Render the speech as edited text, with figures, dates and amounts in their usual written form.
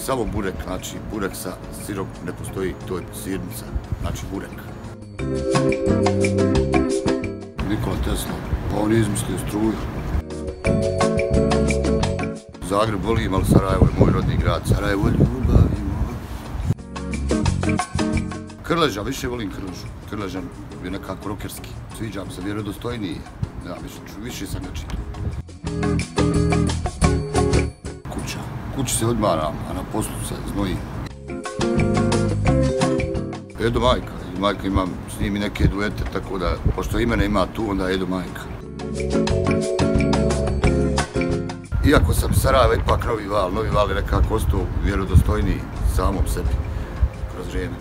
samo burek, znači burek sa sirom ne postoji, to je sirnica, znači burek. Nikola Tesla, pa on je izmislio struju. Zagreb volim, ali Sarajevo je moj rodni grad. Sarajevo ljubavimo. Krleža, više volim Krležu. Krležan je nekako rokerski. Sviđa mi se, vjerodostojniji. Ja, više sam ga čitao. Kuća. Kući se odmaram, a na poslu se znojim. Edo Majka. Majka imam s njim i neke duete, tako da, pošto i mene ima tu, onda Edo Majka. Iako sam Sarajeva, ipak Novi Val je nekako ostao vjerodostojniji samom sebi kroz vrijeme.